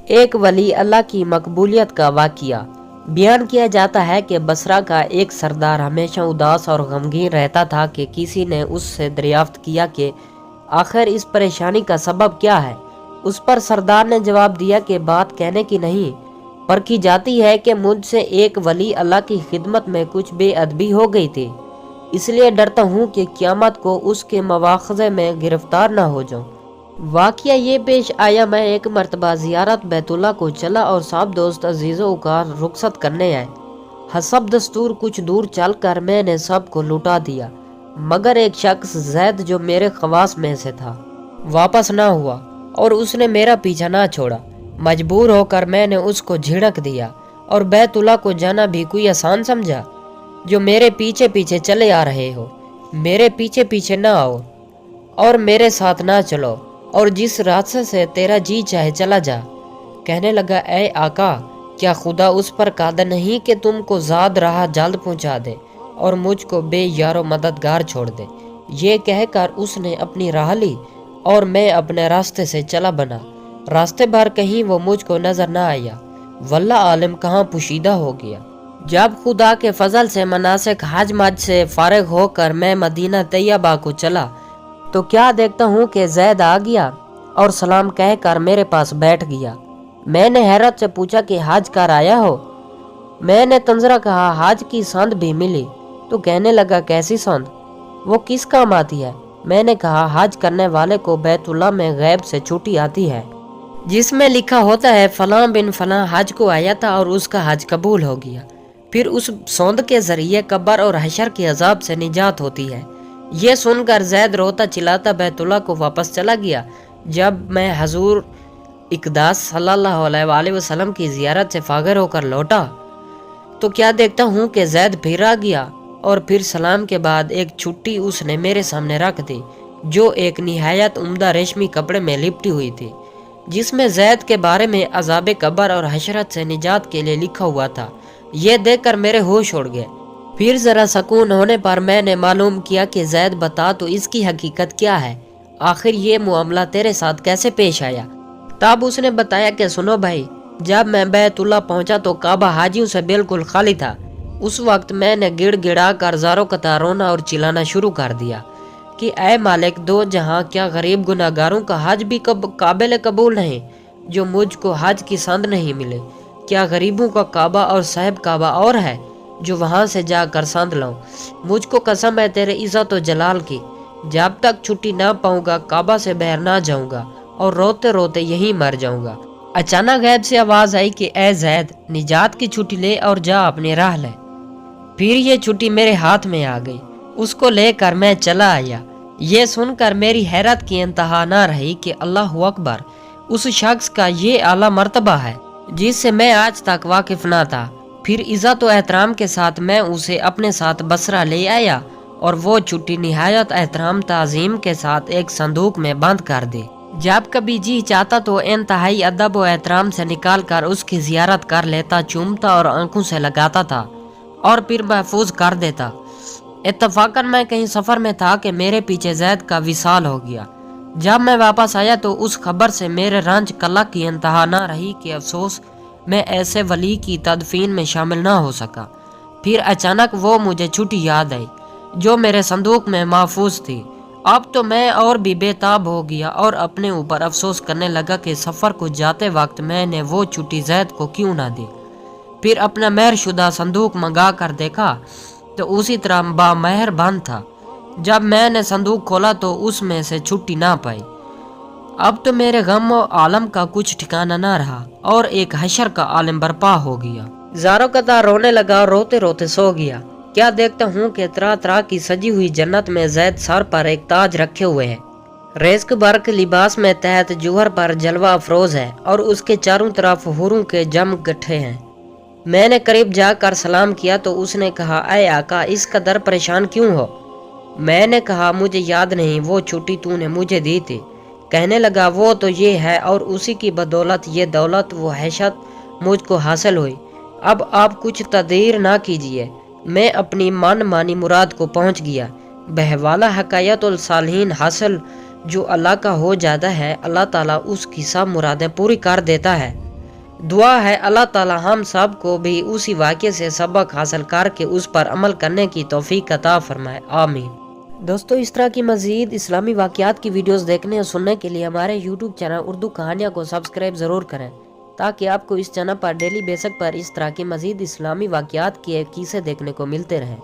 ایک ولی اللہ کی مقبولیت کا واقعہ بیان کیا جاتا ہے کہ بصرہ کا ایک سردار ہمیشہ اداس اور غمگین رہتا تھا کہ کسی نے اس سے دریافت کیا کہ آخر اس پریشانی کا سبب کیا ہے۔ اس پر سردار نے جواب دیا کہ بات کہنے کی نہیں پرکھی جاتی ہے کہ مجھ سے ایک ولی اللہ کی خدمت میں کچھ بے ادبی ہو گئی تھی، اس لیے ڈرتا ہوں کہ قیامت کو اس کے مواخذے میں گرفتار نہ ہو جاؤں۔ واقعہ یہ پیش آیا، میں ایک مرتبہ زیارت بیت اللہ کو چلا اور سب دوست عزیزوں کا رخصت کرنے آئے۔ حسب دستور کچھ دور چل کر میں نے سب کو لٹا دیا، مگر ایک شخص زید جو میرے خواص میں سے تھا واپس نہ ہوا اور اس نے میرا پیچھا نہ چھوڑا۔ مجبور ہو کر میں نے اس کو جھڑک دیا اور بیت اللہ کو جانا بھی کوئی آسان سمجھا؟ جو میرے پیچھے پیچھے چلے آ رہے ہو، میرے پیچھے پیچھے نہ آؤ اور میرے ساتھ نہ چلو، اور جس راستے سے تیرا جی چاہے چلا جا۔ کہنے لگا، اے آقا، کیا خدا اس پر قادر نہیں کہ تم کو زاد راہ جلد پہنچا دے اور مجھ کو بے یار و مددگار چھوڑ دے؟ یہ کہہ کر اس نے اپنی راہ لی اور میں اپنے راستے سے چلا بنا۔ راستے بھر کہیں وہ مجھ کو نظر نہ آیا، واللہ عالم کہاں پوشیدہ ہو گیا۔ جب خدا کے فضل سے مناسک حج مج سے فارغ ہو کر میں مدینہ طیبہ کو چلا تو کیا دیکھتا ہوں کہ زید آ گیا اور سلام کہہ کر میرے پاس بیٹھ گیا۔ میں نے حیرت سے پوچھا کہ حج کر آیا ہو؟ میں نے تنزرہ کہا، حج کی سند بھی ملی۔ تو کہنے لگا، کیسی سند؟ وہ کس کام آتی ہے؟ میں نے کہا، حج کرنے والے کو بیت اللہ میں غیب سے چھٹی آتی ہے جس میں لکھا ہوتا ہے فلاں بن فلاں حج کو آیا تھا اور اس کا حج قبول ہو گیا۔ پھر اس سوند کے ذریعے قبر اور حشر کے عذاب سے نجات ہوتی ہے۔ یہ سن کر زید روتا چلاتا بیت اللہ کو واپس چلا گیا۔ جب میں حضور اقداس صلی اللہ علیہ وآلہ وسلم کی زیارت سے فارغ ہو کر لوٹا تو کیا دیکھتا ہوں کہ زید پھر آ گیا، اور پھر سلام کے بعد ایک چھٹی اس نے میرے سامنے رکھ دی جو ایک نہایت عمدہ ریشمی کپڑے میں لپٹی ہوئی تھی، جس میں زید کے بارے میں عذاب قبر اور حشرت سے نجات کے لیے لکھا ہوا تھا۔ یہ دیکھ کر میرے ہوش اڑ گئے۔ پھر ذرا سکون ہونے پر میں نے معلوم کیا کہ زید بتا تو اس کی حقیقت کیا ہے، آخر یہ معاملہ تیرے ساتھ کیسے پیش آیا؟ تب اس نے بتایا کہ سنو بھائی، جب میں بیت اللہ پہنچا تو کعبہ حاجیوں سے بالکل خالی تھا۔ اس وقت میں نے گڑ گڑا کر زاروں قطار رونا اور چلانا شروع کر دیا کہ اے مالک دو جہاں، کیا غریب گناہ گاروں کا حج بھی قابل قبول نہیں جو مجھ کو حج کی سند نہیں ملے؟ کیا غریبوں کا کعبہ اور صاحب کعبہ اور ہے جو وہاں سے جا کر سند لاؤں؟ مجھ کو قسم ہے تیرے عزت و جلال کی، جب تک چھٹی نہ پاؤں گا کعبہ سے باہر نہ جاؤں گا اور روتے روتے یہیں مر جاؤں گا۔ اچانک غیب سے آواز آئی کہ اے زید، نجات کی چھٹی لے اور جا اپنی راہ لے۔ پھر یہ چھٹی میرے ہاتھ میں آ گئی، اس کو لے کر میں چلا آیا۔ یہ سن کر میری حیرت کی انتہا نہ رہی کہ اللہ اکبر، اس شخص کا یہ اعلیٰ مرتبہ ہے جس سے میں آج تک واقف نہ تھا۔ پھر عزت و احترام کے ساتھ میں اسے اپنے ساتھ بصرہ لے آیا اور وہ چھٹی نہایت احترام تعظیم کے ساتھ ایک صندوق میں بند کر دی۔ جب کبھی جی چاہتا تو انتہائی ادب و احترام سے نکال کر اس کی زیارت کر لیتا، چومتا اور آنکھوں سے لگاتا تھا اور پھر محفوظ کر دیتا۔ اتفاقاً میں کہیں سفر میں تھا کہ میرے پیچھے زید کا وصال ہو گیا۔ جب میں واپس آیا تو اس خبر سے میرے رنج قلق کی انتہا نہ رہی کہ افسوس میں ایسے ولی کی تدفین میں شامل نہ ہو سکا۔ پھر اچانک وہ مجھے چھٹی یاد آئی جو میرے صندوق میں محفوظ تھی۔ اب تو میں اور بھی بے تاب ہو گیا اور اپنے اوپر افسوس کرنے لگا کہ سفر کو جاتے وقت میں نے وہ چھٹی زید کو کیوں نہ دی۔ پھر اپنا مہر شدہ صندوق منگا کر دیکھا تو اسی طرح بامہر بند تھا۔ جب میں نے صندوق کھولا تو اس میں سے چھٹی نہ پائی۔ اب تو میرے غم و عالم کا کچھ ٹھکانہ نہ رہا اور ایک حشر کا عالم برپا ہو گیا۔ زاروں قطار رونے لگا اور روتے روتے سو گیا۔ کیا دیکھتا ہوں کہ طرح طرح کی سجی ہوئی جنت میں زید سر پر ایک تاج رکھے ہوئے ہے، رزق برق لباس میں تحت جوہر پر جلوہ افروز ہے اور اس کے چاروں طرف حوروں کے جم گٹھے ہیں۔ میں نے قریب جا کر سلام کیا تو اس نے کہا، اے آقا، اس قدر پریشان کیوں ہو؟ میں نے کہا، مجھے یاد نہیں وہ چھٹی تو نے مجھے دی تھی۔ کہنے لگا، وہ تو یہ ہے اور اسی کی بدولت یہ دولت و حیثیت مجھ کو حاصل ہوئی۔ اب آپ کچھ تدبیر نہ کیجیے، میں اپنی من مانی مراد کو پہنچ گیا۔ بہوالا حکایت الصالحین حاصل جو اللہ کا ہو جاتا ہے، اللہ تعالیٰ اس کی سب مرادیں پوری کر دیتا ہے۔ دعا ہے اللہ تعالی ہم سب کو بھی اسی واقعے سے سبق حاصل کر کے اس پر عمل کرنے کی توفیق عطا فرمائے، آمین۔ دوستو اس طرح کی مزید اسلامی واقعات کی ویڈیوز دیکھنے اور سننے کے لیے ہمارے یوٹیوب چینل اردو کہانیاں کو سبسکرائب ضرور کریں، تاکہ آپ کو اس چینل پر ڈیلی بیسک پر اس طرح کی مزید اسلامی واقعات کے قصے دیکھنے کو ملتے رہیں۔